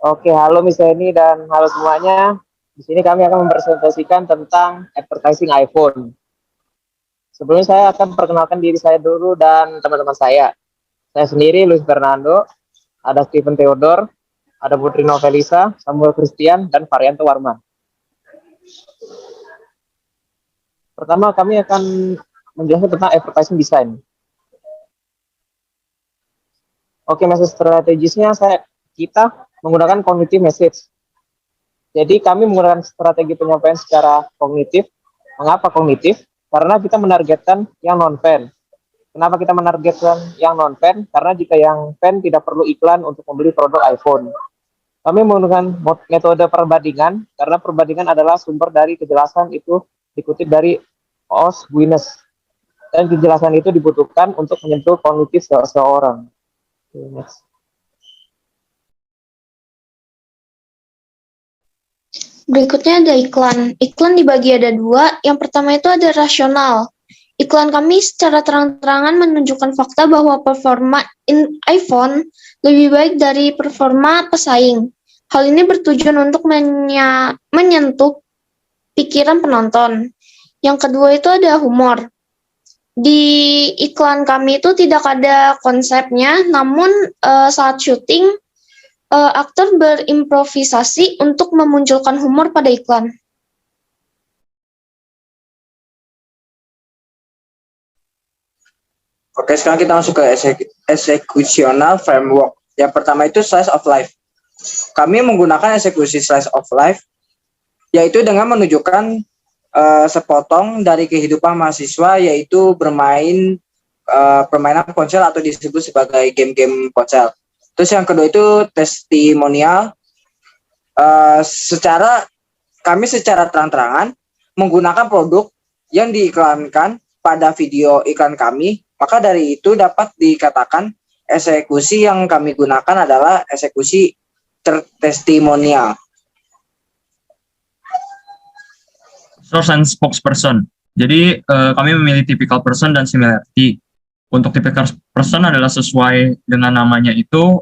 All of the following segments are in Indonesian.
Oke, halo Miss Eni dan halo semuanya. Di sini kami akan mempresentasikan tentang advertising iPhone. Sebelumnya saya akan perkenalkan diri saya dulu dan teman-teman saya. Saya sendiri Luis Fernando, ada Steven Theodore, ada Putri Novelisa, Samuel Christian, dan Varianto Warman. Pertama kami akan menjelaskan tentang advertising design. Oke, message strategisnya kita menggunakan cognitive message. Jadi kami menggunakan strategi penyampaian secara kognitif. Mengapa kognitif? Karena kita menargetkan yang non-fan. Kenapa kita menargetkan yang non-fan? Karena jika yang fan tidak perlu iklan untuk membeli produk iPhone. Kami menggunakan metode perbandingan, karena perbandingan adalah sumber dari kejelasan itu dikutip dari Os Guinness. Dan kejelasan itu dibutuhkan untuk menyentuh kognitif seseorang. Next. Berikutnya ada iklan. Iklan dibagi ada dua. Yang pertama itu ada rasional. Iklan kami secara terang-terangan menunjukkan fakta bahwa performa iPhone lebih baik dari performa pesaing. Hal ini bertujuan untuk menyentuh pikiran penonton. Yang kedua itu ada humor. Di iklan kami itu tidak ada konsepnya, namun saat syuting, aktor berimprovisasi untuk memunculkan humor pada iklan. Oke, sekarang kita masuk ke executional framework. Yang pertama itu slice of life. Kami menggunakan eksekusi slice of life, yaitu dengan menunjukkan sepotong dari kehidupan mahasiswa, yaitu bermain permainan ponsel atau disebut sebagai game-game ponsel. Terus yang kedua itu testimonial. Kami secara terang-terangan menggunakan produk yang diiklankan pada video iklan kami, maka dari itu dapat dikatakan eksekusi yang kami gunakan adalah eksekusi testimonial. Source and spokesperson. Jadi kami memilih typical person dan similarity. Untuk typical person adalah sesuai dengan namanya itu,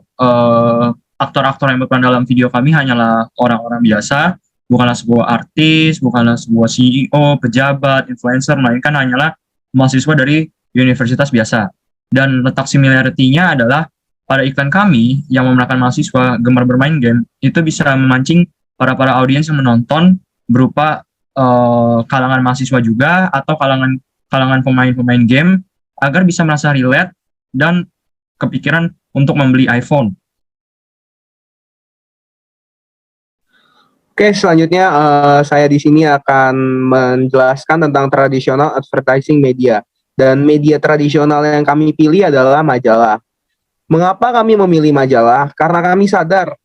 aktor-aktor yang berperan dalam video kami hanyalah orang-orang biasa, bukanlah sebuah artis, bukanlah sebuah CEO, pejabat, influencer, melainkan hanyalah mahasiswa dari universitas biasa. Dan letak similarity-nya adalah pada iklan kami yang memerankan mahasiswa gemar bermain game, itu bisa memancing para audiens yang menonton berupa kalangan mahasiswa juga atau kalangan pemain-pemain game agar bisa merasa relate dan kepikiran untuk membeli iPhone. Oke, selanjutnya saya di sini akan menjelaskan tentang tradisional advertising media. Dan media tradisional yang kami pilih adalah majalah. Mengapa kami memilih majalah? Karena kami sadar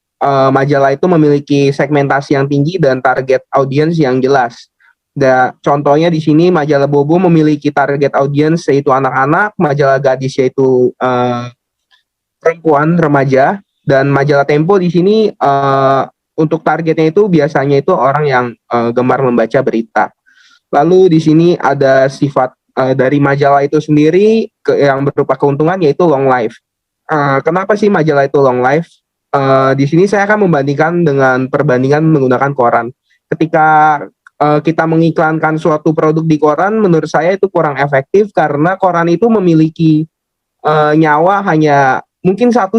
majalah itu memiliki segmentasi yang tinggi dan target audiens yang jelas. Contohnya di sini majalah Bobo memiliki target audiens yaitu anak-anak, majalah gadis yaitu perempuan remaja, dan majalah Tempo di sini untuk targetnya itu biasanya itu orang yang gemar membaca berita. Lalu di sini ada sifat dari majalah itu sendiri yang berupa keuntungan yaitu long life. Kenapa sih majalah itu long life? Di sini saya akan membandingkan dengan perbandingan menggunakan koran. Ketika kita mengiklankan suatu produk di koran, menurut saya itu kurang efektif karena koran itu memiliki nyawa hanya mungkin 1-2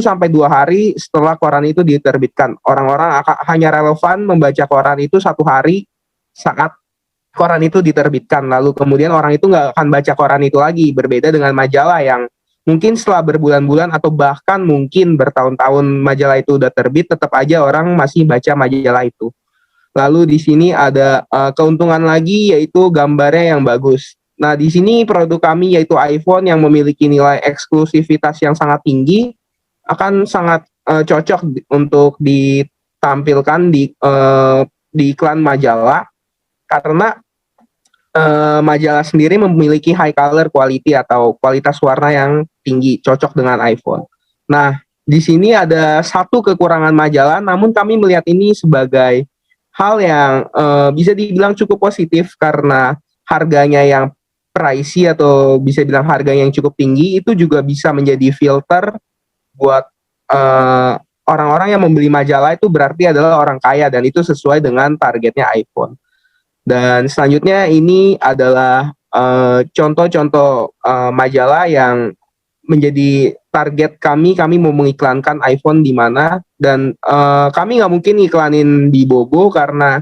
hari setelah koran itu diterbitkan. Orang-orang hanya relevan membaca koran itu 1 hari saat koran itu diterbitkan. Lalu kemudian orang itu nggak akan baca koran itu lagi. Berbeda dengan majalah yang mungkin setelah berbulan-bulan atau bahkan mungkin bertahun-tahun majalah itu udah terbit, tetap aja orang masih baca majalah itu. Lalu di sini ada keuntungan lagi yaitu gambarnya yang bagus. Nah, di sini produk kami yaitu iPhone yang memiliki nilai eksklusivitas yang sangat tinggi akan sangat cocok untuk ditampilkan di iklan majalah karena majalah sendiri memiliki high color quality atau kualitas warna yang tinggi, cocok dengan iPhone. Nah, di sini ada satu kekurangan majalah, namun kami melihat ini sebagai hal yang bisa dibilang cukup positif karena harganya yang pricey atau bisa bilang harga yang cukup tinggi itu juga bisa menjadi filter buat orang-orang yang membeli majalah itu berarti adalah orang kaya dan itu sesuai dengan targetnya iPhone. Dan selanjutnya ini adalah contoh-contoh majalah yang menjadi target kami mau mengiklankan iPhone di mana, dan kami nggak mungkin iklanin di Bobo karena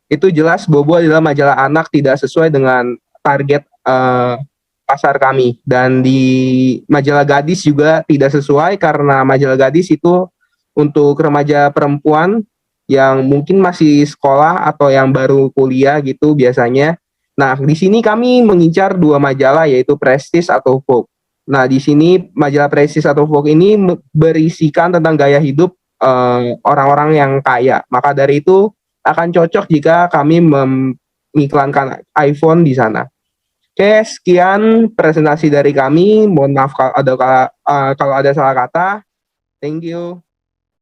itu jelas Bobo adalah majalah anak, tidak sesuai dengan target pasar kami. Dan di majalah gadis juga tidak sesuai karena majalah gadis itu untuk remaja perempuan yang mungkin masih sekolah atau yang baru kuliah gitu biasanya. Nah, di sini kami mengincar dua majalah yaitu Prestige atau Vogue. Nah, di sini majalah Prestige atau Vogue ini berisikan tentang gaya hidup orang-orang yang kaya. Maka dari itu akan cocok jika kami mengiklankan iPhone di sana. Oke, sekian presentasi dari kami. Mohon maaf kalau ada salah kata. Thank you.